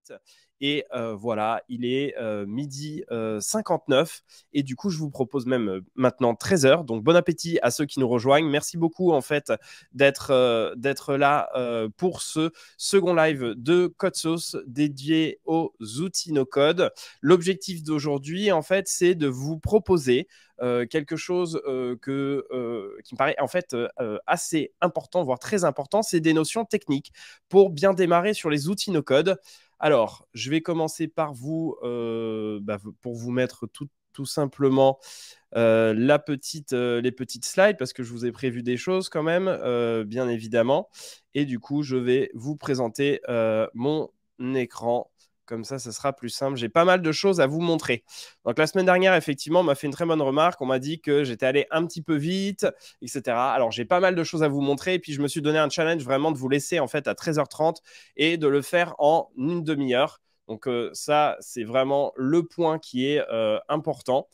suite. Et voilà, il est midi 59. Et du coup, je vous propose même maintenant 13 h. Donc, bon appétit à ceux qui nous rejoignent. Merci beaucoup, en fait, d'être là pour ce second live de Code Sauce dédié aux outils no-code. L'objectif d'aujourd'hui, en fait, c'est de vous proposer quelque chose qui me paraît en fait assez important, voire très important, c'est des notions techniques pour bien démarrer sur les outils no-code. Alors, je vais commencer par vous, pour vous mettre tout simplement les petites slides, parce que je vous ai prévu des choses quand même, bien évidemment. Et du coup, je vais vous présenter mon écran. Comme ça sera plus simple. J'ai pas mal de choses à vous montrer. Donc, la semaine dernière, effectivement, on m'a fait une très bonne remarque. On m'a dit que j'étais allé un petit peu vite, etc. Alors, j'ai pas mal de choses à vous montrer. Et puis, je me suis donné un challenge vraiment de vous laisser en fait à 13h30 et de le faire en une demi-heure. Donc, ça, c'est vraiment le point qui est important.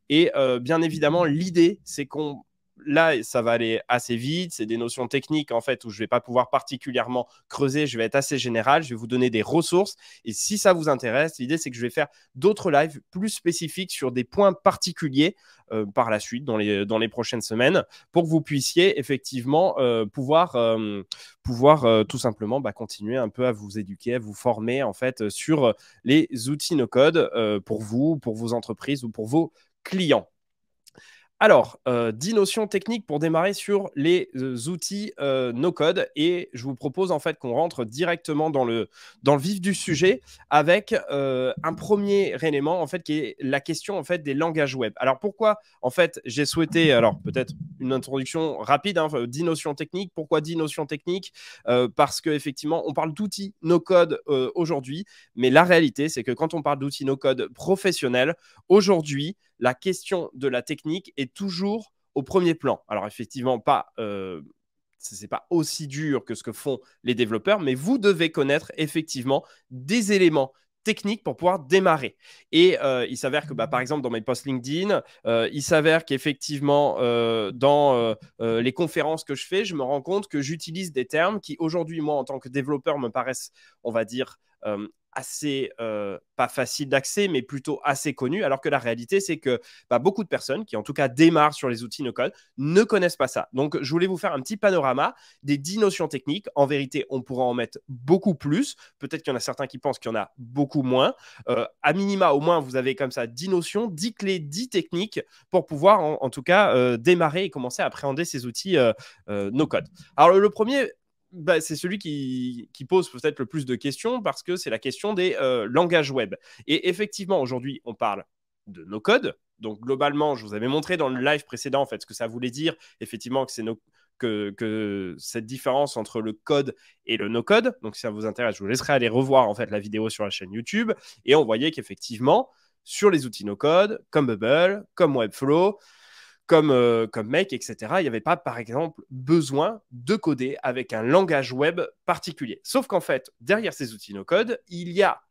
Et bien évidemment, l'idée, c'est qu'on... Là, ça va aller assez vite. C'est des notions techniques, en fait, où je ne vais pas pouvoir particulièrement creuser. Je vais être assez général. Je vais vous donner des ressources. Et si ça vous intéresse, l'idée, c'est que je vais faire d'autres lives plus spécifiques sur des points particuliers par la suite, dans les prochaines semaines, pour que vous puissiez effectivement pouvoir tout simplement continuer un peu à vous éduquer, à vous former, en fait, sur les outils no-code pour vous, pour vos entreprises ou pour vos clients. Alors, 10 notions techniques pour démarrer sur les outils no-code. Et je vous propose en fait qu'on rentre directement dans le vif du sujet avec un premier élément en fait qui est la question en fait des langages web. Alors pourquoi en fait j'ai souhaité, alors peut-être une introduction rapide, 10 notions techniques. Pourquoi 10 notions techniques? Parce qu'effectivement on parle d'outils no-code aujourd'hui, mais la réalité c'est que quand on parle d'outils no-code professionnels, aujourd'hui la question de la technique est toujours au premier plan. Alors effectivement, c'est pas aussi dur que ce que font les développeurs, mais vous devez connaître effectivement des éléments techniques pour pouvoir démarrer. Et il s'avère que, par exemple, dans mes posts LinkedIn, il s'avère qu'effectivement, dans les conférences que je fais, je me rends compte que j'utilise des termes qui, aujourd'hui, moi, en tant que développeur, me paraissent, on va dire, assez, pas facile d'accès, mais plutôt assez connu, alors que la réalité, c'est que beaucoup de personnes qui, en tout cas, démarrent sur les outils no-code, ne connaissent pas ça. Donc, je voulais vous faire un petit panorama des 10 notions techniques. En vérité, on pourra en mettre beaucoup plus. Peut-être qu'il y en a certains qui pensent qu'il y en a beaucoup moins. À minima, au moins, vous avez comme ça 10 notions, 10 clés, 10 techniques pour pouvoir, en tout cas, démarrer et commencer à appréhender ces outils no-code. Alors, le premier... c'est celui qui pose peut-être le plus de questions, parce que c'est la question des langages web. Et effectivement, aujourd'hui, on parle de no-code. Donc, globalement, je vous avais montré dans le live précédent en fait, ce que ça voulait dire, effectivement, que cette différence entre le code et le no-code. Donc, si ça vous intéresse, je vous laisserai aller revoir en fait, la vidéo sur la chaîne YouTube. Et on voyait qu'effectivement, sur les outils no-code, comme Bubble, comme Webflow, comme Make, etc., il n'y avait pas, par exemple, besoin de coder avec un langage web particulier. Sauf qu'en fait, derrière ces outils no-code, il y a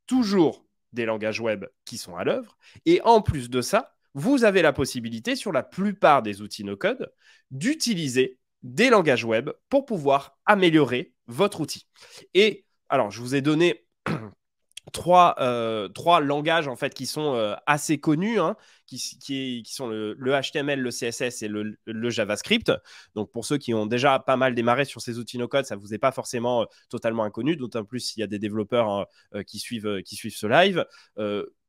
toujours des langages web qui sont à l'œuvre. Et en plus de ça, vous avez la possibilité, sur la plupart des outils no-code, d'utiliser des langages web pour pouvoir améliorer votre outil. Et alors, je vous ai donné trois langages en fait qui sont assez connus, qui sont le HTML, le CSS et le JavaScript. Donc pour ceux qui ont déjà pas mal démarré sur ces outils no-code, ça vous est pas forcément totalement inconnu, d'autant plus s'il y a des développeurs qui suivent ce live.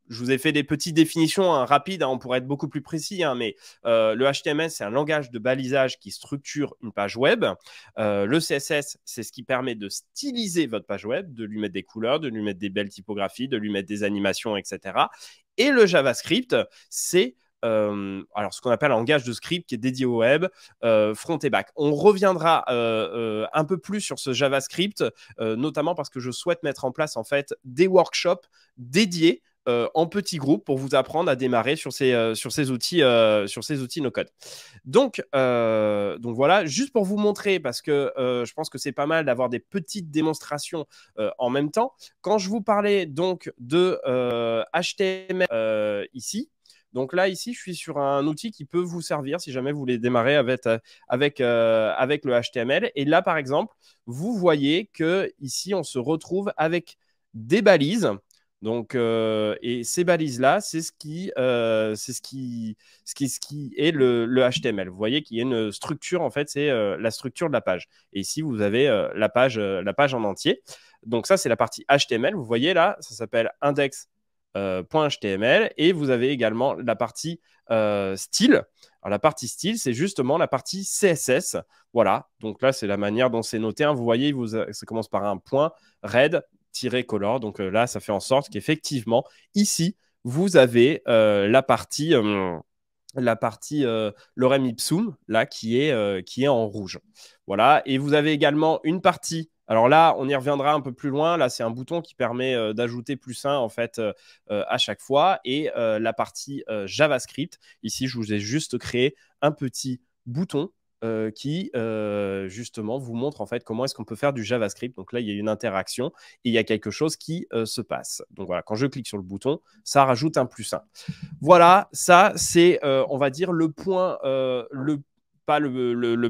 Je vous ai fait des petites définitions rapides, on pourrait être beaucoup plus précis, mais le HTML, c'est un langage de balisage qui structure une page web. Le CSS, c'est ce qui permet de styliser votre page web, de lui mettre des couleurs, de lui mettre des belles typographies, de lui mettre des animations, etc. Et le JavaScript, c'est alors ce qu'on appelle un langage de script qui est dédié au web, front et back. On reviendra un peu plus sur ce JavaScript, notamment parce que je souhaite mettre en place en fait des workshops dédiés en petits groupes pour vous apprendre à démarrer sur ces outils no-code. Donc voilà, juste pour vous montrer, parce que je pense que c'est pas mal d'avoir des petites démonstrations en même temps. Quand je vous parlais donc de HTML ici, donc là, ici, je suis sur un outil qui peut vous servir si jamais vous voulez démarrer avec le HTML. Et là, par exemple, vous voyez que ici, on se retrouve avec des balises. Donc, et ces balises-là, c'est ce qui est le HTML. Vous voyez qu'il y a une structure, en fait, c'est la structure de la page. Et ici, vous avez la page en entier. Donc ça, c'est la partie HTML. Vous voyez là, ça s'appelle index.html. Et vous avez également la partie style. Alors, la partie style, c'est justement la partie CSS. Voilà. Donc là, c'est la manière dont c'est noté. Hein. Vous voyez, ça commence par un point red color. Donc là, ça fait en sorte qu'effectivement, ici, vous avez la partie lorem ipsum, là, qui est en rouge. Voilà. Et vous avez également une partie. Alors là, on y reviendra un peu plus loin. Là, c'est un bouton qui permet d'ajouter plus un en fait à chaque fois. Et la partie JavaScript. Ici, je vous ai juste créé un petit bouton qui justement vous montre en fait comment est-ce qu'on peut faire du JavaScript. Donc là, il y a une interaction et il y a quelque chose qui se passe. Donc voilà, quand je clique sur le bouton, ça rajoute un plus 1. Voilà, ça c'est, on va dire, le point, pas le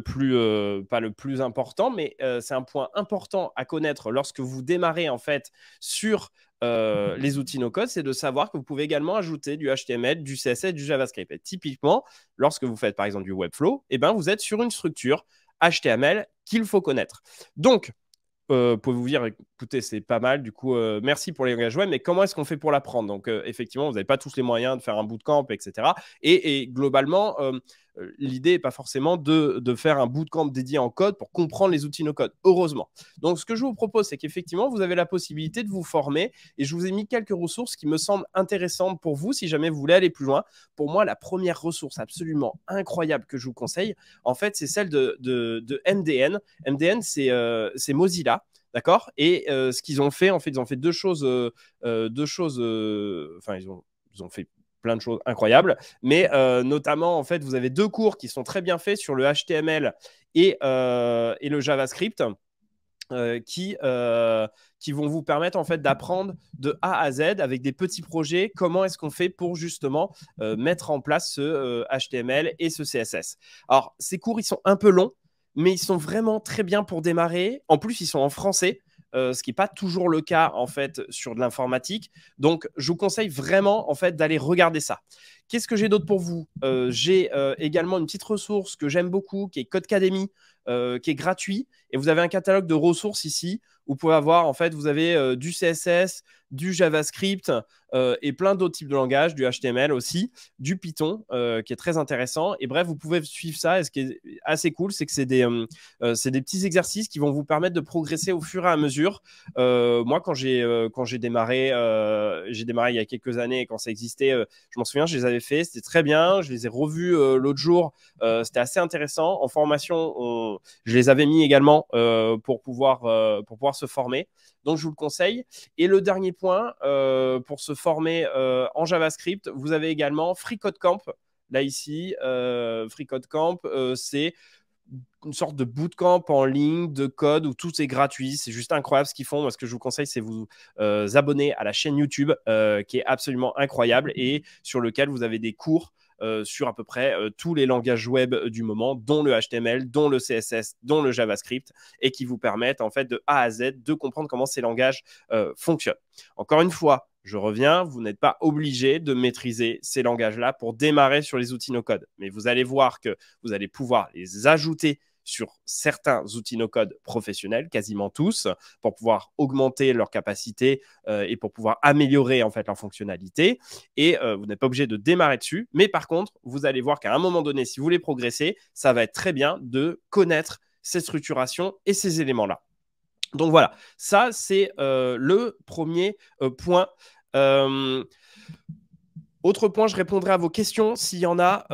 plus important, mais c'est un point important à connaître lorsque vous démarrez en fait sur les outils no-code, c'est de savoir que vous pouvez également ajouter du HTML, du CSS, du JavaScript. Et typiquement, lorsque vous faites par exemple du Webflow, eh ben, vous êtes sur une structure HTML qu'il faut connaître. Donc, pouvez vous dire, écoutez, c'est pas mal, du coup, merci pour les langages web, mais comment est-ce qu'on fait pour l'apprendre? Donc, effectivement, vous n'avez pas tous les moyens de faire un bootcamp, etc. Et globalement, l'idée n'est pas forcément de faire un bootcamp dédié en code pour comprendre les outils no-code, heureusement. Donc, ce que je vous propose, c'est qu'effectivement, vous avez la possibilité de vous former et je vous ai mis quelques ressources qui me semblent intéressantes pour vous si jamais vous voulez aller plus loin. Pour moi, la première ressource absolument incroyable que je vous conseille, en fait, c'est celle de MDN. MDN, c'est Mozilla. D'accord. Et ce qu'ils ont fait, en fait, ils ont fait deux choses. Enfin, ils ont fait plein de choses incroyables. Mais notamment, en fait, vous avez deux cours qui sont très bien faits sur le HTML et le JavaScript. Qui vont vous permettre en fait d'apprendre de A à Z avec des petits projets comment est-ce qu'on fait pour justement mettre en place ce HTML et ce CSS. Alors, ces cours, ils sont un peu longs, mais ils sont vraiment très bien pour démarrer. En plus, ils sont en français. Ce qui n'est pas toujours le cas en fait sur de l'informatique. Donc, je vous conseille vraiment en fait d'aller regarder ça. Qu'est-ce que j'ai d'autre pour vous? J'ai également une petite ressource que j'aime beaucoup, qui est Codecademy, qui est gratuit. Et vous avez un catalogue de ressources ici. Vous pouvez avoir, en fait, vous avez du CSS, du JavaScript et plein d'autres types de langages, du HTML aussi, du Python qui est très intéressant. Et bref, vous pouvez suivre ça. Et ce qui est assez cool, c'est que c'est des petits exercices qui vont vous permettre de progresser au fur et à mesure. Moi, quand j'ai démarré, il y a quelques années, quand ça existait, je m'en souviens, je les avais fait, c'était très bien. Je les ai revus l'autre jour, c'était assez intéressant. En formation, je les avais mis également pour pouvoir se former. Donc, je vous le conseille. Et le dernier point, pour se former en JavaScript, vous avez également FreeCodeCamp. Là, ici, FreeCodeCamp, c'est une sorte de bootcamp en ligne de code où tout est gratuit. C'est juste incroyable ce qu'ils font. Moi, ce que je vous conseille, c'est vous abonner à la chaîne YouTube qui est absolument incroyable et sur lequel vous avez des cours sur à peu près tous les langages web du moment, dont le HTML, dont le CSS, dont le JavaScript, et qui vous permettent en fait de A à Z de comprendre comment ces langages fonctionnent. Encore une fois, je reviens, vous n'êtes pas obligé de maîtriser ces langages-là pour démarrer sur les outils no-code. Mais vous allez voir que vous allez pouvoir les ajouter sur certains outils no-code professionnels, quasiment tous, pour pouvoir augmenter leur capacité et pour pouvoir améliorer en fait leur fonctionnalité. Et vous n'êtes pas obligé de démarrer dessus. Mais par contre, vous allez voir qu'à un moment donné, si vous voulez progresser, ça va être très bien de connaître cette structuration et ces éléments-là. Donc voilà, ça c'est le premier point. Autre point, je répondrai à vos questions s'il y en a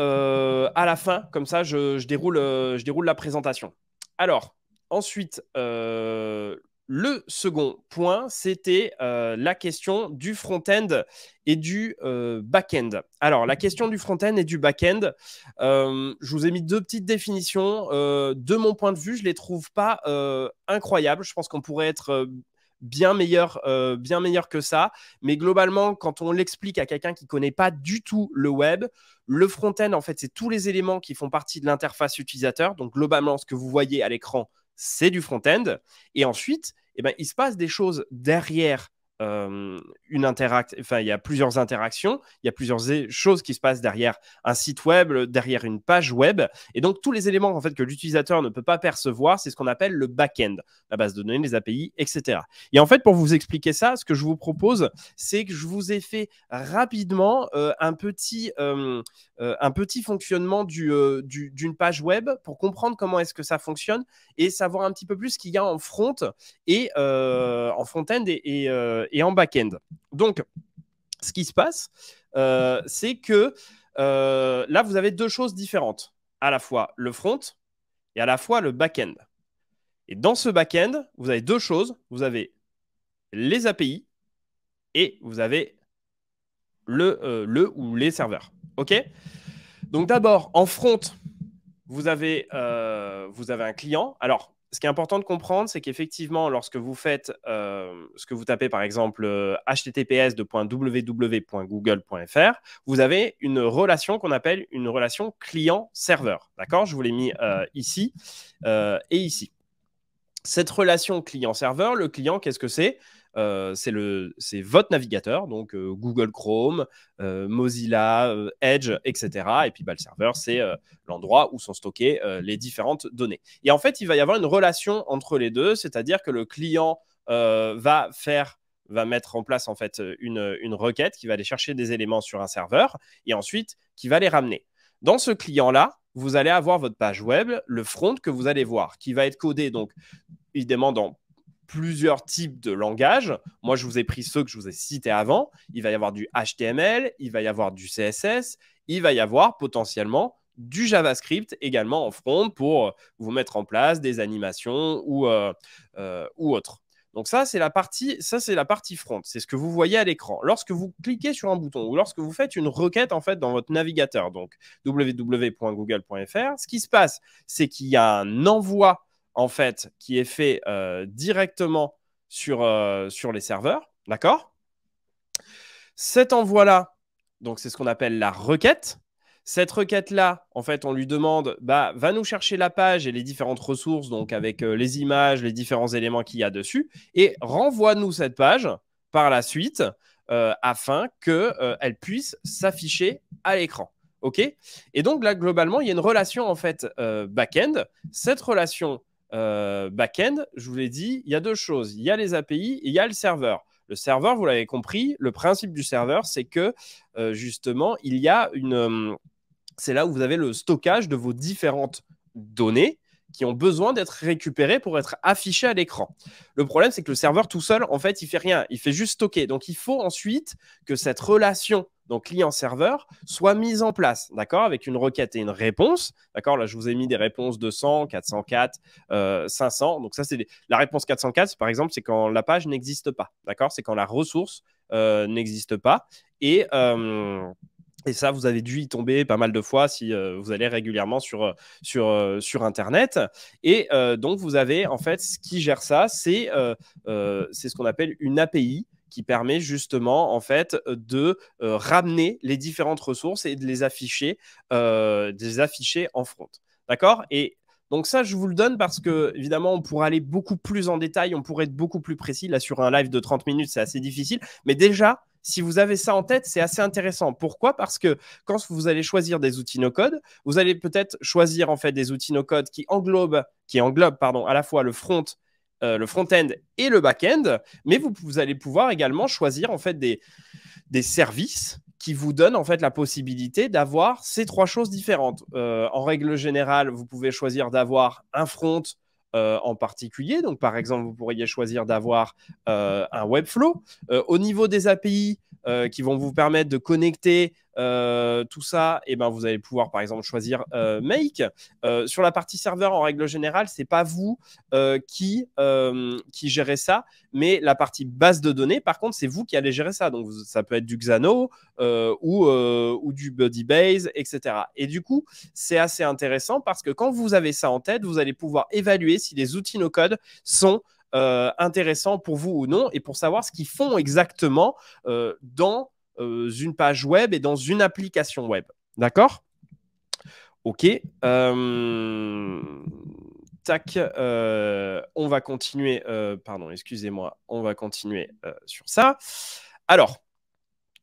à la fin. Comme ça, je déroule la présentation. Alors, ensuite, le second point, c'était la question du front-end et du back-end. Alors, la question du front-end et du back-end, je vous ai mis deux petites définitions. De mon point de vue, je ne les trouve pas incroyables. Je pense qu'on pourrait être bien meilleur que ça. Mais globalement, quand on l'explique à quelqu'un qui ne connaît pas du tout le web, le front-end, en fait, c'est tous les éléments qui font partie de l'interface utilisateur. Donc, globalement, ce que vous voyez à l'écran, c'est du front-end. Et ensuite, eh ben, il se passe des choses derrière il y a plusieurs interactions, il y a plusieurs choses qui se passent derrière un site web, derrière une page web. Et donc, tous les éléments en fait, que l'utilisateur ne peut pas percevoir, c'est ce qu'on appelle le back-end, la base de données, les API, etc. Et en fait, pour vous expliquer ça, ce que je vous propose, c'est que je vous ai fait rapidement un petit fonctionnement d'une page web pour comprendre comment est-ce que ça fonctionne et savoir un petit peu plus ce qu'il y a en front et en front-end et en back-end. Donc, ce qui se passe, c'est que là, vous avez deux choses différentes. À la fois le front et à la fois le back-end. Et dans ce back-end, vous avez deux choses. Vous avez les API et vous avez le ou les serveurs. OK ? Donc d'abord, en front, vous avez un client. Alors, ce qui est important de comprendre, c'est qu'effectivement, lorsque vous faites ce que vous tapez, par exemple, https://www.google.fr, vous avez une relation qu'on appelle une relation client-serveur. D'accord ? Je vous l'ai mis ici et ici. Cette relation client-serveur, le client, qu'est-ce que c'est ? C'est votre navigateur, donc Google Chrome, Mozilla, Edge, etc. Et puis le serveur, c'est l'endroit où sont stockées les différentes données. Et en fait, il va y avoir une relation entre les deux, c'est-à-dire que le client va mettre en place en fait une requête qui va aller chercher des éléments sur un serveur et ensuite qui va les ramener. Dans ce client-là, vous allez avoir votre page web, le front que vous allez voir, qui va être codé donc évidemment dans plusieurs types de langages. Moi, je vous ai pris ceux que je vous ai cités avant. Il va y avoir du HTML, il va y avoir du CSS, il va y avoir potentiellement du JavaScript également en front pour vous mettre en place des animations ou autres. Donc ça, c'est la partie front. C'est ce que vous voyez à l'écran. Lorsque vous cliquez sur un bouton ou lorsque vous faites une requête en fait dans votre navigateur, donc www.google.fr, ce qui se passe, c'est qu'il y a un envoi en fait qui est fait directement sur les serveurs, d'accord ? Cet envoi-là, donc c'est ce qu'on appelle la requête. Cette requête-là, en fait, on lui demande, va nous chercher la page et les différentes ressources, donc avec les images, les différents éléments qu'il y a dessus, et renvoie-nous cette page par la suite afin qu'elle puisse s'afficher à l'écran. OK ? Et donc là, globalement, il y a une relation en fait back-end. Cette relation back-end, je vous l'ai dit, il y a deux choses. Il y a les API et il y a le serveur. Le serveur, vous l'avez compris, le principe du serveur, c'est que justement, il y a c'est là où vous avez le stockage de vos différentes données qui ont besoin d'être récupérées pour être affichées à l'écran. Le problème, c'est que le serveur tout seul, en fait, il fait rien. Il fait juste stocker. Donc, il faut ensuite que cette relation, donc client-serveur, soit mise en place, d'accord, avec une requête et une réponse. D'accord, là, je vous ai mis des réponses 200, 404, 500. Donc, ça, c'est la réponse 404, par exemple, c'est quand la page n'existe pas. D'accord, c'est quand la ressource n'existe pas. Et ça, vous avez dû y tomber pas mal de fois si vous allez régulièrement sur Internet. Et donc, vous avez, en fait, ce qui gère ça, c'est ce qu'on appelle une API qui permet justement, en fait, de ramener les différentes ressources et de les afficher en front. D'accord ? Et donc ça, je vous le donne parce que, évidemment, on pourrait aller beaucoup plus en détail, on pourrait être beaucoup plus précis. Là, sur un live de 30 minutes, c'est assez difficile. Mais déjà, si vous avez ça en tête, c'est assez intéressant. Pourquoi ? Parce que quand vous allez choisir des outils no-code, vous allez peut-être choisir en fait des outils no-code qui englobent à la fois le front-end et le back-end, mais vous allez pouvoir également choisir en fait des services qui vous donnent en fait la possibilité d'avoir ces trois choses différentes. En règle générale, vous pouvez choisir d'avoir un front en particulier. Donc, par exemple, vous pourriez choisir d'avoir un Webflow. Au niveau des API qui vont vous permettre de connecter tout ça, et ben, vous allez pouvoir, par exemple, choisir Make. Sur la partie serveur, en règle générale, ce n'est pas vous qui gérez ça, mais la partie base de données, par contre, c'est vous qui allez gérer ça. Donc, ça peut être du Xano ou du Bodybase, etc. Et du coup, c'est assez intéressant parce que quand vous avez ça en tête, vous allez pouvoir évaluer si les outils no-code sont intéressants pour vous ou non et pour savoir ce qu'ils font exactement dans une page web et dans une application web. D'accord ? Ok. tac, on va continuer. Pardon, excusez-moi. On va continuer sur ça. Alors,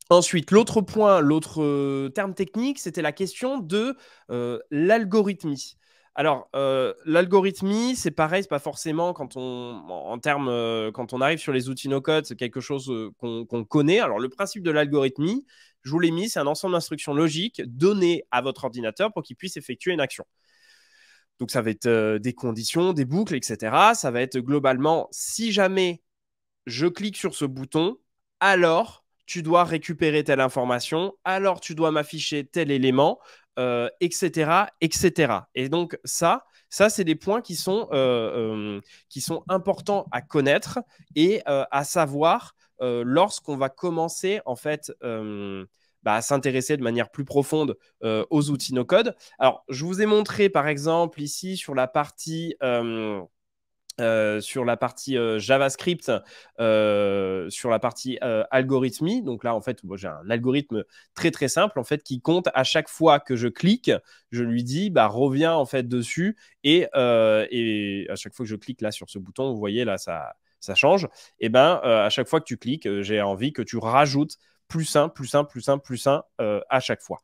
ensuite, l'autre point, l'autre terme technique, c'était la question de l'algorithmie. Alors, l'algorithmie, c'est pareil, c'est pas forcément quand quand on arrive sur les outils no-code, c'est quelque chose qu'on connaît. Alors, le principe de l'algorithmie, je vous l'ai mis, c'est un ensemble d'instructions logiques données à votre ordinateur pour qu'il puisse effectuer une action. Donc, ça va être des conditions, des boucles, etc. Ça va être globalement, si jamais je clique sur ce bouton, alors tu dois récupérer telle information, alors tu dois m'afficher tel élément, etc., etc. Et donc ça c'est des points qui sont importants à connaître et à savoir lorsqu'on va commencer en fait à s'intéresser de manière plus profonde aux outils no-code. Alors, je vous ai montré par exemple ici sur la partie JavaScript, sur la partie algorithmie. Donc là, en fait, moi, j'ai un algorithme très très simple en fait qui compte à chaque fois que je clique, je lui dis bah reviens en fait dessus et à chaque fois que je clique là sur ce bouton, vous voyez là ça change. Et ben à chaque fois que tu cliques, j'ai envie que tu rajoutes plus un, plus un, plus un, plus un à chaque fois.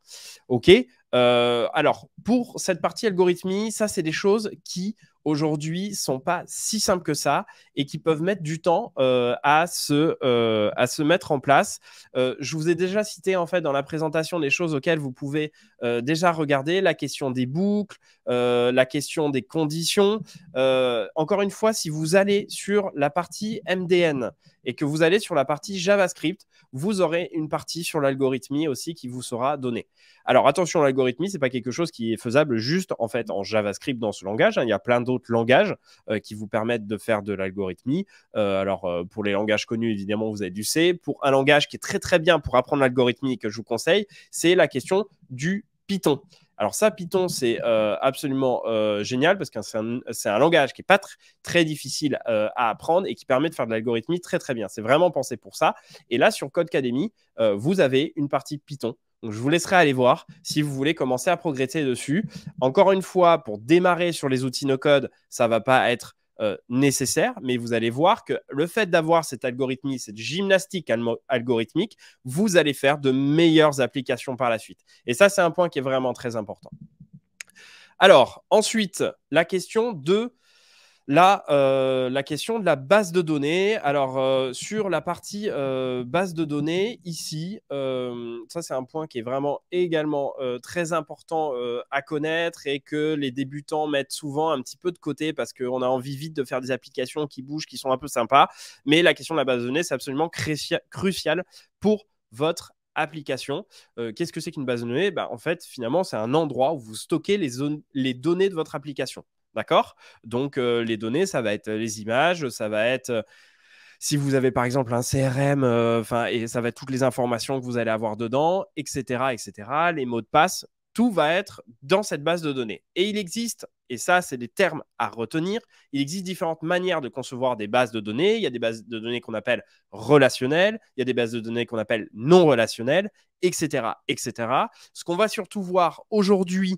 Ok. Alors pour cette partie algorithmie, ça c'est des choses qui aujourd'hui sont pas si simples que ça et qui peuvent mettre du temps à se mettre en place. Je vous ai déjà cité en fait dans la présentation des choses auxquelles vous pouvez déjà regarder, la question des boucles, la question des conditions. Encore une fois, si vous allez sur la partie MDN et que vous allez sur la partie JavaScript, vous aurez une partie sur l'algorithmie aussi qui vous sera donnée. Alors attention, l'algorithmie, c'est pas quelque chose qui est faisable juste en fait en JavaScript dans ce langage. Il y a plein d'autres langages qui vous permettent de faire de l'algorithmie. Pour les langages connus, évidemment, vous avez du C. Pour un langage qui est très très bien pour apprendre l'algorithmie et que je vous conseille, c'est la question du Python. Alors ça, Python, c'est absolument génial parce que c'est un langage qui n'est pas très difficile à apprendre et qui permet de faire de l'algorithmie très très bien. C'est vraiment pensé pour ça. Et là, sur Codecademy, vous avez une partie Python. Donc, je vous laisserai aller voir si vous voulez commencer à progresser dessus. Encore une fois, pour démarrer sur les outils no-code, ça ne va pas être nécessaire, mais vous allez voir que le fait d'avoir cette algorithmie, cette gymnastique algorithmique, vous allez faire de meilleures applications par la suite. Et ça, c'est un point qui est vraiment très important. Alors, ensuite, la question de la question de la base de données. Alors, sur la partie base de données, ici, ça, c'est un point qui est vraiment également très important à connaître et que les débutants mettent souvent un petit peu de côté parce qu'on a envie vite de faire des applications qui bougent, qui sont un peu sympas. Mais la question de la base de données, c'est absolument crucial pour votre application. Qu'est-ce que c'est qu'une base de données? En fait, finalement, c'est un endroit où vous stockez les données de votre application. D'accord? Donc, les données, ça va être les images, ça va être si vous avez par exemple un CRM, et ça va être toutes les informations que vous allez avoir dedans, etc., etc., les mots de passe, tout va être dans cette base de données. Et il existe, et ça, c'est des termes à retenir, il existe différentes manières de concevoir des bases de données. Il y a des bases de données qu'on appelle relationnelles, il y a des bases de données qu'on appelle non relationnelles, etc., etc. Ce qu'on va surtout voir aujourd'hui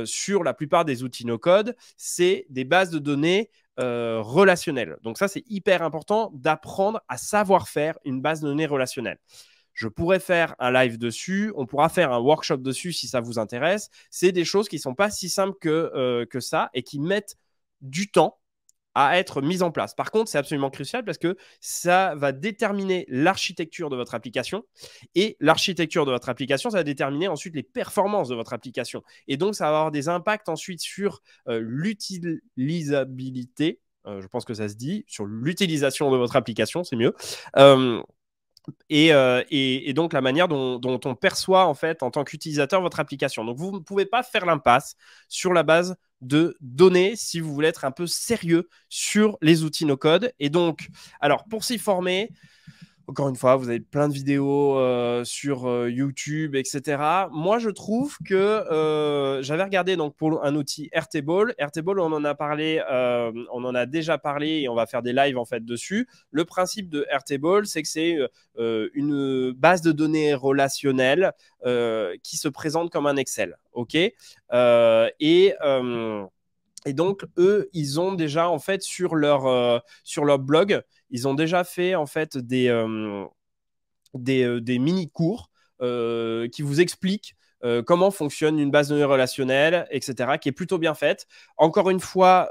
sur la plupart des outils no-code, c'est des bases de données relationnelles. Donc ça, c'est hyper important d'apprendre à savoir faire une base de données relationnelle. Je pourrais faire un live dessus, on pourra faire un workshop dessus si ça vous intéresse. C'est des choses qui ne sont pas si simples que ça et qui mettent du temps à être mise en place. Par contre, c'est absolument crucial parce que ça va déterminer l'architecture de votre application et l'architecture de votre application, ça va déterminer ensuite les performances de votre application. Et donc, ça va avoir des impacts ensuite sur l'utilisabilité, je pense que ça se dit, sur l'utilisation de votre application, c'est mieux. Et donc la manière dont on perçoit en fait en tant qu'utilisateur votre application. Donc vous ne pouvez pas faire l'impasse sur la base de données si vous voulez être un peu sérieux sur les outils no-code. Et donc, alors pour s'y former, encore une fois, vous avez plein de vidéos sur YouTube, etc. Moi, je trouve que j'avais regardé donc pour un outil Airtable. Airtable, on en a parlé, on en a déjà parlé et on va faire des lives en fait dessus. Le principe de Airtable, c'est que c'est une base de données relationnelle qui se présente comme un Excel, ok. Et donc, eux, ils ont déjà, en fait, sur leur blog, ils ont déjà fait, en fait, des mini-cours qui vous expliquent comment fonctionne une base de données relationnelle, etc., qui est plutôt bien faite. Encore une fois,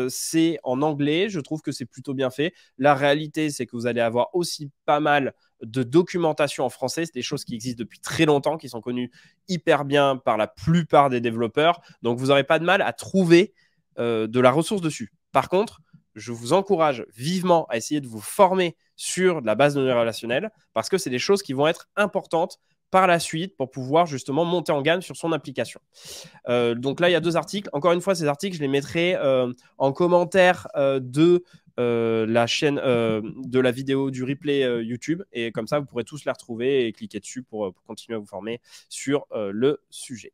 c'est en anglais. Je trouve que c'est plutôt bien fait. La réalité, c'est que vous allez avoir aussi pas mal de documentation en français. C'est des choses qui existent depuis très longtemps, qui sont connues hyper bien par la plupart des développeurs. Donc, vous n'aurez pas de mal à trouver de la ressource dessus. Par contre, je vous encourage vivement à essayer de vous former sur la base de données relationnelle parce que c'est des choses qui vont être importantes par la suite pour pouvoir justement monter en gamme sur son application. Donc là, il y a 2 articles. Encore une fois, ces articles, je les mettrai en commentaire de la chaîne de la vidéo du replay YouTube. Et comme ça, vous pourrez tous les retrouver et cliquer dessus pour continuer à vous former sur le sujet.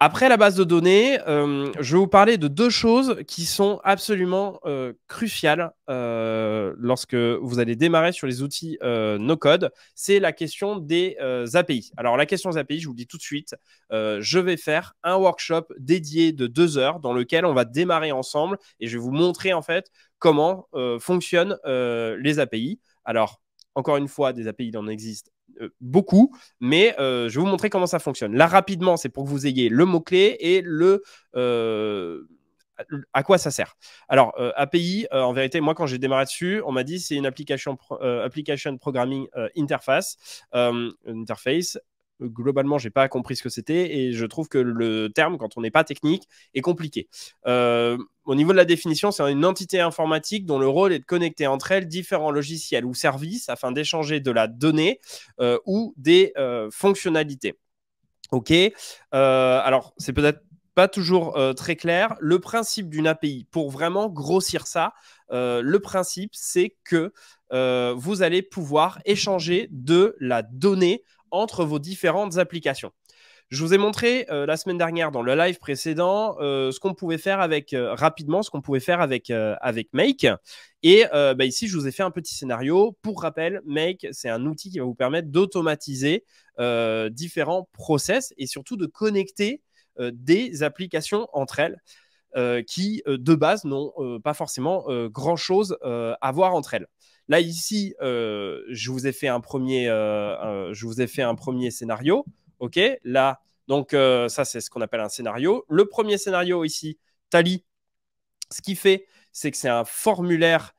Après la base de données, je vais vous parler de 2 choses qui sont absolument cruciales lorsque vous allez démarrer sur les outils no-code. C'est la question des API. Alors, la question des API, je vous le dis tout de suite, je vais faire un workshop dédié de 2 heures dans lequel on va démarrer ensemble et je vais vous montrer en fait comment fonctionnent les API. Alors, encore une fois, des API, il en existe beaucoup, mais je vais vous montrer comment ça fonctionne. Là, rapidement, c'est pour que vous ayez le mot-clé et à quoi ça sert. Alors, API, en vérité, moi, quand j'ai démarré dessus, on m'a dit c'est une application programming interface. Globalement, j'ai pas compris ce que c'était et je trouve que le terme, quand on n'est pas technique, est compliqué. Au niveau de la définition, c'est une entité informatique dont le rôle est de connecter entre elles différents logiciels ou services afin d'échanger de la donnée ou des fonctionnalités. OK. Alors, c'est peut-être pas toujours très clair. Le principe d'une API, pour vraiment grossir ça, le principe, c'est que vous allez pouvoir échanger de la donnée entre vos différentes applications. Je vous ai montré la semaine dernière dans le live précédent ce qu'on pouvait faire avec rapidement, ce qu'on pouvait faire avec Make. Et ici, je vous ai fait un petit scénario. Pour rappel, Make, c'est un outil qui va vous permettre d'automatiser différents process et surtout de connecter des applications entre elles qui, de base, n'ont pas forcément grand-chose à voir entre elles. Là, ici, je vous ai fait un premier scénario. OK, là, donc ça, c'est ce qu'on appelle un scénario. Le premier scénario ici, Tally, ce qu'il fait, c'est que c'est un formulaire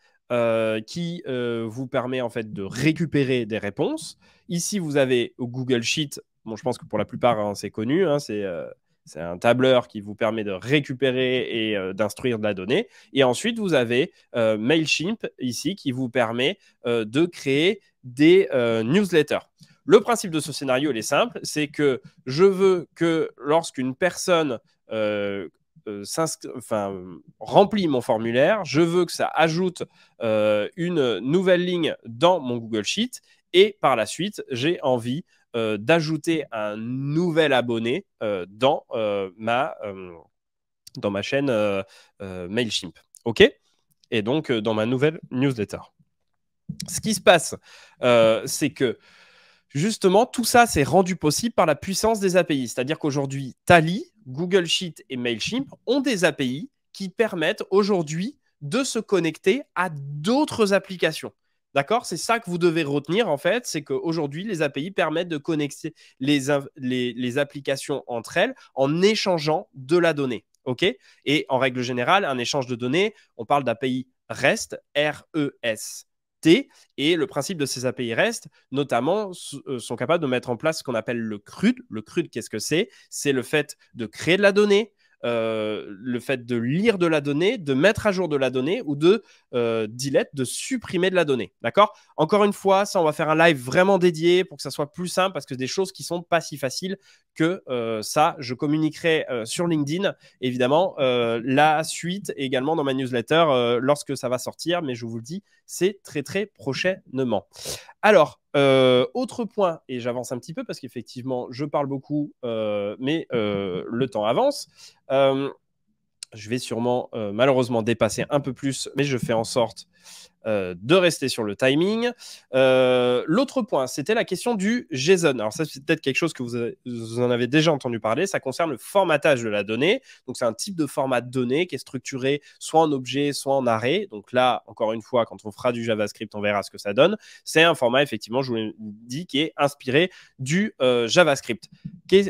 qui vous permet en fait de récupérer des réponses. Ici, vous avez Google Sheet. Bon, je pense que pour la plupart, hein, c'est connu. Hein, c'est un tableur qui vous permet de récupérer et d'instruire de la donnée. Et ensuite, vous avez Mailchimp ici qui vous permet de créer des newsletters. Le principe de ce scénario, il est simple, c'est que je veux que lorsqu'une personne remplit mon formulaire, je veux que ça ajoute une nouvelle ligne dans mon Google Sheet et par la suite, j'ai envie d'ajouter un nouvel abonné dans ma chaîne Mailchimp. OK? Et donc, dans ma nouvelle newsletter. Ce qui se passe, c'est que justement, tout ça, c'est rendu possible par la puissance des API. C'est-à-dire qu'aujourd'hui, Tally, Google Sheet et Mailchimp ont des API qui permettent aujourd'hui de se connecter à d'autres applications. D'accord? C'est ça que vous devez retenir, en fait, c'est qu'aujourd'hui, les API permettent de connecter les applications entre elles en échangeant de la donnée. OK? Et en règle générale, un échange de données, on parle d'API REST, R-E-S-T, et le principe de ces API REST, notamment, sont capables de mettre en place ce qu'on appelle le CRUD. Le CRUD, qu'est-ce que c'est? C'est le fait de créer de la donnée, le fait de lire de la donnée, de mettre à jour de la donnée ou de delete, de supprimer de la donnée. D'accord? Encore une fois, ça, on va faire un live vraiment dédié pour que ça soit plus simple parce que c'est des choses qui sont pas si faciles que ça. Je communiquerai sur LinkedIn, évidemment, la suite également dans ma newsletter lorsque ça va sortir, mais je vous le dis, c'est très, très prochainement. Alors, autre point, et j'avance un petit peu parce qu'effectivement, je parle beaucoup, mais le temps avance. Je vais sûrement malheureusement dépasser un peu plus, mais je fais en sorte de rester sur le timing. L'autre point, c'était la question du JSON. Alors ça, c'est peut-être quelque chose que vous en avez déjà entendu parler. Ça concerne le formatage de la donnée. Donc, c'est un type de format de données qui est structuré soit en objet, soit en array. Donc là, encore une fois, quand on fera du JavaScript, on verra ce que ça donne. C'est un format, effectivement, je vous l'ai dit, qui est inspiré du JavaScript.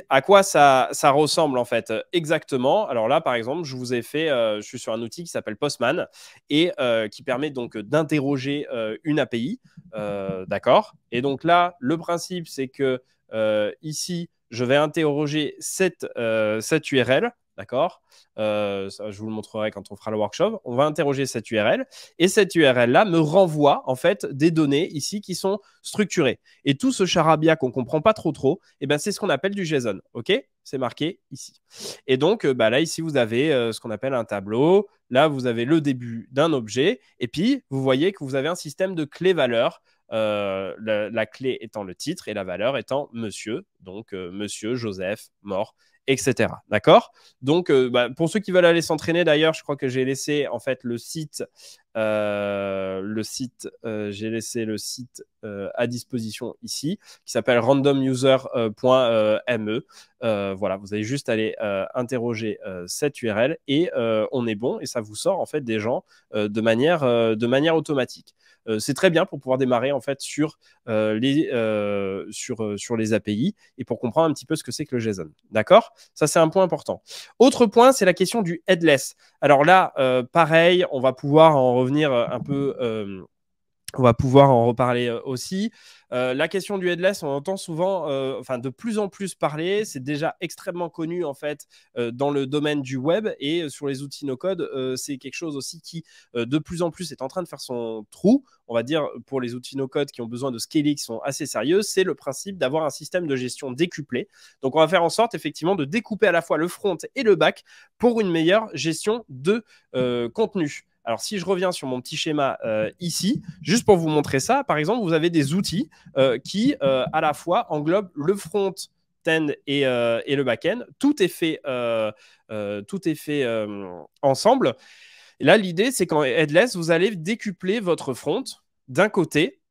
À quoi ça ressemble, en fait, exactement? Alors là, par exemple, je vous ai fait, je suis sur un outil qui s'appelle Postman et qui permet donc d'interroger une API. D'accord? Et donc là, le principe, c'est que ici, je vais interroger cette URL. D'accord? Je vous le montrerai quand on fera le workshop. On va interroger cette URL et cette URL-là me renvoie en fait des données ici qui sont structurées. Et tout ce charabia qu'on ne comprend pas trop, eh ben, c'est ce qu'on appelle du JSON. OK? C'est marqué ici. Et donc, là, ici, vous avez ce qu'on appelle un tableau. Là, vous avez le début d'un objet. Et puis, vous voyez que vous avez un système de clés-valeurs. La clé étant le titre et la valeur étant monsieur. Donc, monsieur Joseph, mort, etc. D'accord? Donc, pour ceux qui veulent aller s'entraîner, d'ailleurs, je crois que j'ai laissé en fait le site j'ai laissé le site à disposition ici, qui s'appelle randomuser.me. Voilà, vous allez juste aller interroger cette URL et on est bon et ça vous sort en fait des gens de manière automatique. C'est très bien pour pouvoir démarrer en fait sur les API et pour comprendre un petit peu ce que c'est que le JSON. D'accord? Ça, c'est un point important. Autre point, c'est la question du headless. Alors là, pareil, on va pouvoir en revenir un peu. On va pouvoir en reparler aussi. La question du headless, on entend souvent, de plus en plus parler. C'est déjà extrêmement connu en fait dans le domaine du web et sur les outils no-code, c'est quelque chose aussi qui de plus en plus est en train de faire son trou. On va dire pour les outils no-code qui ont besoin de scaling, qui sont assez sérieux, c'est le principe d'avoir un système de gestion décuplé. Donc, on va faire en sorte effectivement de découper à la fois le front et le back pour une meilleure gestion de contenu. Alors, si je reviens sur mon petit schéma ici, juste pour vous montrer ça, par exemple, vous avez des outils qui, à la fois, englobent le front-end et le back-end. Tout est fait, ensemble. Et là, l'idée, c'est qu'en headless, vous allez décupler votre front d'un côté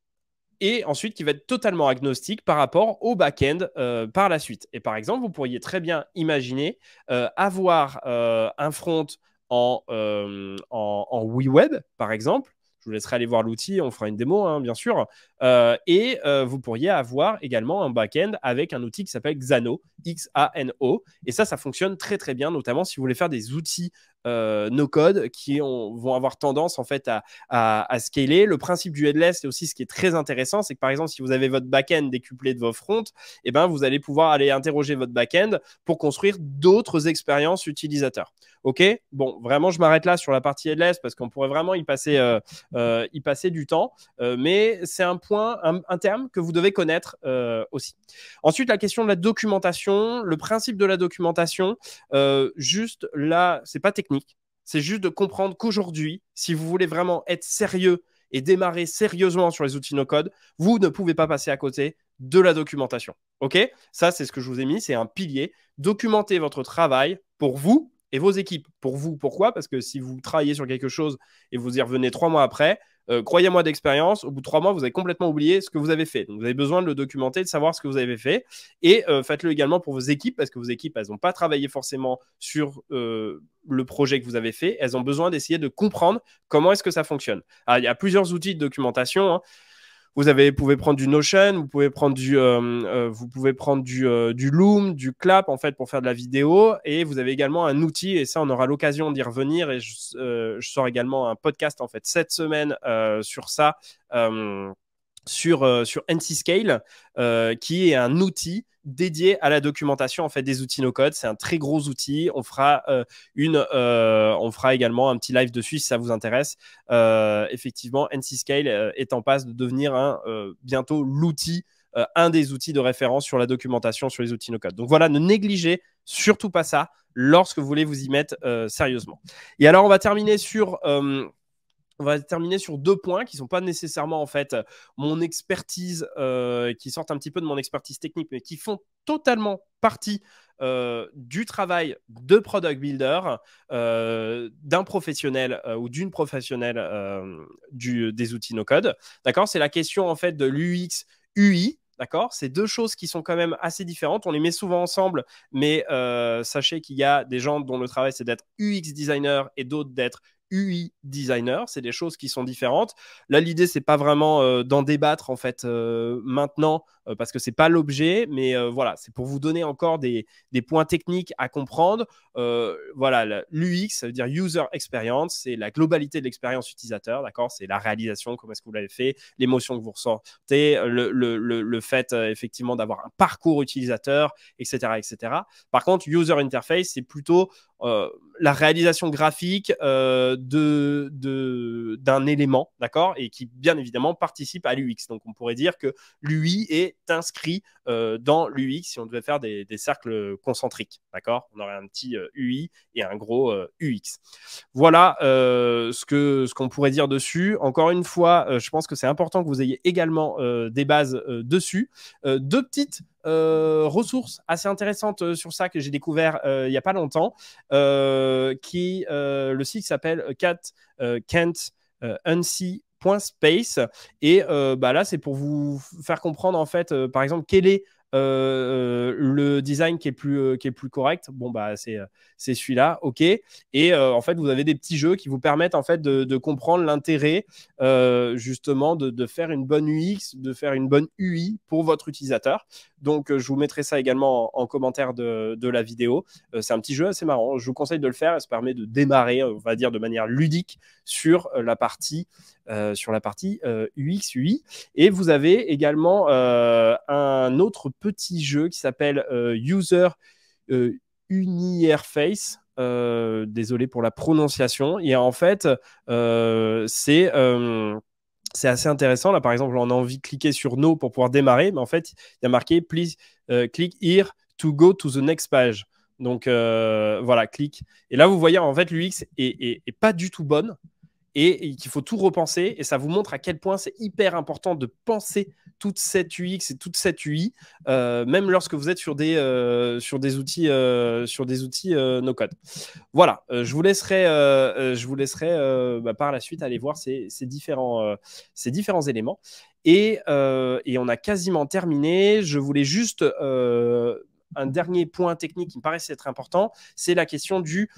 et ensuite qui va être totalement agnostique par rapport au back-end par la suite. Et par exemple, vous pourriez très bien imaginer avoir un front en WeWeb, par exemple. Je vous laisserai aller voir l'outil, on fera une démo, hein, bien sûr. Et vous pourriez avoir également un back-end avec un outil qui s'appelle Xano, X-A-N-O. Et ça fonctionne très, très bien, notamment si vous voulez faire des outils no-code qui vont avoir tendance en fait à scaler. Le principe du headless, c'est aussi ce qui est très intéressant, c'est que par exemple, si vous avez votre back-end décuplé de vos fronts, eh ben, vous allez pouvoir aller interroger votre back-end pour construire d'autres expériences utilisateurs. Ok, bon, vraiment, je m'arrête là sur la partie headless parce qu'on pourrait vraiment y passer du temps, mais c'est un point, un terme que vous devez connaître aussi. Ensuite, la question de la documentation, le principe de la documentation, juste là, c'est pas technique, c'est juste de comprendre qu'aujourd'hui, si vous voulez vraiment être sérieux et démarrer sérieusement sur les outils no-code, vous ne pouvez pas passer à côté de la documentation. Ok? Ça, c'est ce que je vous ai mis, c'est un pilier. Documentez votre travail pour vous et vos équipes. Pour vous, pourquoi? Parce que si vous travaillez sur quelque chose et vous y revenez 3 mois après, croyez-moi d'expérience, au bout de 3 mois, vous avez complètement oublié ce que vous avez fait. Donc, vous avez besoin de le documenter, de savoir ce que vous avez fait. Et faites-le également pour vos équipes, parce que vos équipes, elles n'ont pas travaillé forcément sur le projet que vous avez fait. Elles ont besoin d'essayer de comprendre comment est-ce que ça fonctionne. Alors, il y a plusieurs outils de documentation, hein. Vous pouvez prendre du Notion, vous pouvez prendre du Loom, du Clap en fait pour faire de la vidéo, et vous avez également un outil, et ça on aura l'occasion d'y revenir, et je sors également un podcast en fait cette semaine sur ça, sur NC-Scale, qui est un outil dédié à la documentation en fait des outils no-code. C'est un très gros outil. On fera également un petit live dessus si ça vous intéresse. Effectivement, NC-Scale est en passe de devenir bientôt l'outil, un des outils de référence sur la documentation sur les outils no-code. Donc voilà, ne négligez surtout pas ça lorsque vous voulez vous y mettre sérieusement. Et alors, on va terminer sur 2 points qui ne sont pas nécessairement en fait mon expertise, qui sortent un petit peu de mon expertise technique, mais qui font totalement partie du travail de product builder, d'un professionnel ou d'une professionnelle des outils no-code. D'accord? C'est la question en fait de l'UX, UI. D'accord? C'est deux choses qui sont quand même assez différentes. On les met souvent ensemble, mais sachez qu'il y a des gens dont le travail c'est d'être UX designer et d'autres d'être UI designer. C'est des choses qui sont différentes. Là, l'idée c'est pas vraiment d'en débattre en fait maintenant parce que c'est pas l'objet, mais voilà, c'est pour vous donner encore des points techniques à comprendre. Voilà, l'UX, ça veut dire User Experience, c'est la globalité de l'expérience utilisateur, d'accord? C'est la réalisation, comment est-ce que vous l'avez fait, l'émotion que vous ressentez, le fait effectivement d'avoir un parcours utilisateur, etc., etc. Par contre, User Interface, c'est plutôt la réalisation graphique d'un élément, d'accord, et qui bien évidemment participe à l'UX. Donc on pourrait dire que l'UI est inscrit dans l'UX si on devait faire des cercles concentriques, d'accord. On aurait un petit UI et un gros UX. Voilà ce qu'on pourrait dire dessus. Encore une fois, je pense que c'est important que vous ayez également des bases dessus. Deux petites ressources assez intéressantes sur ça que j'ai découvert il n'y a pas longtemps, le site s'appelle Can't Unsee .space et là c'est pour vous faire comprendre en fait par exemple quel est le design qui est plus correct. Bon bah c'est celui-là, ok. Et en fait vous avez des petits jeux qui vous permettent en fait de comprendre l'intérêt justement de faire une bonne UX, de faire une bonne UI pour votre utilisateur. Donc je vous mettrai ça également en commentaire de la vidéo. C'est un petit jeu assez marrant, je vous conseille de le faire, et ça permet de démarrer on va dire de manière ludique sur la partie UX UI. Et vous avez également un autre petit jeu qui s'appelle User Unierface. Désolé pour la prononciation. Et en fait, c'est assez intéressant. Là, par exemple, on a envie de cliquer sur No pour pouvoir démarrer, mais en fait, il y a marqué Please click here to go to the next page. Donc voilà, clique. Et là, vous voyez, en fait, l'UX est pas du tout bonne et qu'il faut tout repenser. Et ça vous montre à quel point c'est hyper important de penser toute cette UX et toute cette UI, même lorsque vous êtes sur des outils no-code. Voilà, je vous laisserai par la suite aller voir ces différents éléments. Et on a quasiment terminé. Je voulais juste un dernier point technique qui me paraissait être important, c'est la question du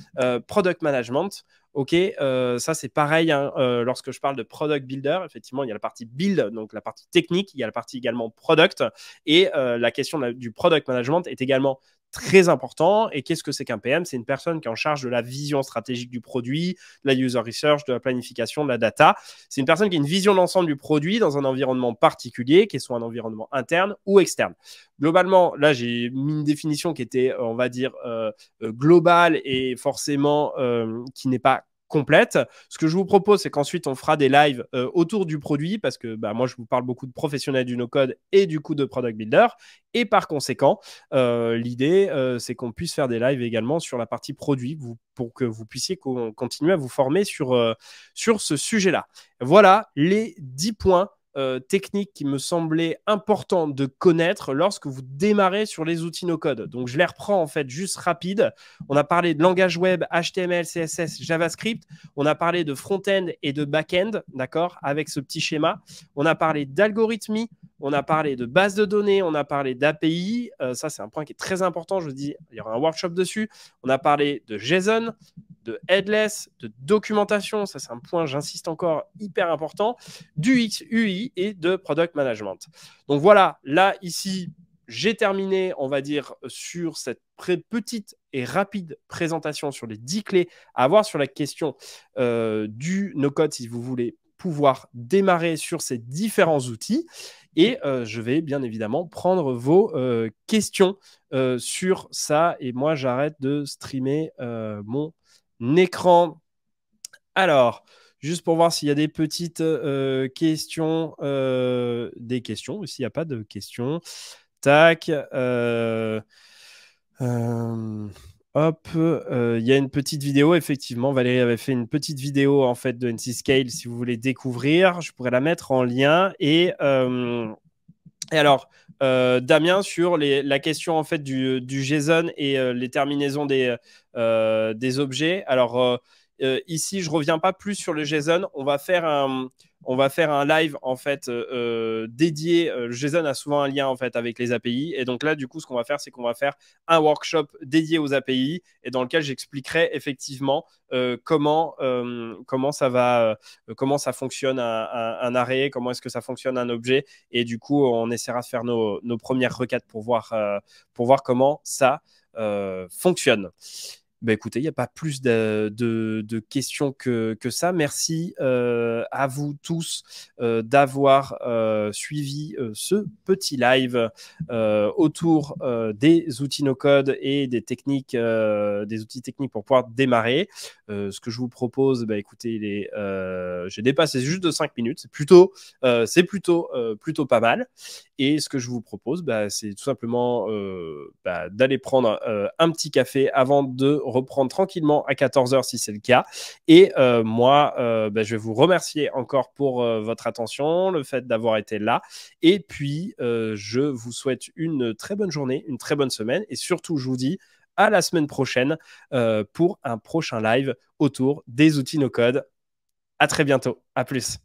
product management. Ok, ça c'est pareil, hein, lorsque je parle de product builder, effectivement il y a la partie build, donc la partie technique, il y a la partie également product, et la question du product management est également très important. Et qu'est-ce que c'est qu'un PM? C'est une personne qui est en charge de la vision stratégique du produit, de la user research, de la planification, de la data. C'est une personne qui a une vision d'ensemble du produit dans un environnement particulier, qui soit un environnement interne ou externe. Globalement, là, j'ai mis une définition qui était, on va dire, globale et forcément qui n'est pas complète. Ce que je vous propose, c'est qu'ensuite, on fera des lives autour du produit parce que moi, je vous parle beaucoup de professionnels du no-code et du coup de product builder. Et par conséquent, l'idée, c'est qu'on puisse faire des lives également sur la partie produit pour que vous puissiez continuer à vous former sur ce sujet-là. Voilà les 10 points techniques qui me semblaient importants de connaître lorsque vous démarrez sur les outils no-code. Donc, je les reprends en fait juste rapide. On a parlé de langage web, HTML, CSS, JavaScript. On a parlé de front-end et de back-end, d'accord, avec ce petit schéma. On a parlé d'algorithmie. On a parlé de base de données, on a parlé d'API. Ça, c'est un point qui est très important. Je vous dis, il y aura un workshop dessus. On a parlé de JSON, de headless, de documentation. Ça, c'est un point, j'insiste encore, hyper important. Du X, UI et de product management. Donc voilà, là, ici, j'ai terminé, on va dire, sur cette petite et rapide présentation sur les 10 clés à avoir sur la question du no-code si vous voulez pouvoir démarrer sur ces différents outils. Et je vais bien évidemment prendre vos questions sur ça. Et moi, j'arrête de streamer mon écran. Alors, juste pour voir s'il y a des petites questions. Des questions, ou s'il n'y a pas de questions. Tac. Hop, il y a une petite vidéo, effectivement. Valérie avait fait une petite vidéo en fait de NC Scale si vous voulez découvrir. Je pourrais la mettre en lien. Et Et alors, Damien, sur la question en fait du JSON et les terminaisons des objets. Alors, ici, je reviens pas plus sur le JSON. On va faire un live en fait dédié. Le JSON a souvent un lien en fait avec les API. Et donc là, du coup, ce qu'on va faire, c'est qu'on va faire un workshop dédié aux API et dans lequel j'expliquerai effectivement comment ça fonctionne un array, comment est-ce que ça fonctionne un objet. Et du coup, on essaiera de faire nos premières requêtes pour voir comment ça fonctionne. Bah écoutez, il n'y a pas plus de questions que ça. Merci à vous tous d'avoir suivi ce petit live autour des outils no-code et des outils techniques pour pouvoir démarrer. Ce que je vous propose, bah écoutez, j'ai dépassé juste de 5 minutes. C'est plutôt pas mal. Et ce que je vous propose, bah, c'est tout simplement d'aller prendre un petit café avant de reprendre tranquillement à 14h si c'est le cas. Et moi, je vais vous remercier encore pour votre attention, le fait d'avoir été là. Et puis, je vous souhaite une très bonne journée, une très bonne semaine. Et surtout, je vous dis à la semaine prochaine pour un prochain live autour des outils no-code. À très bientôt. À plus.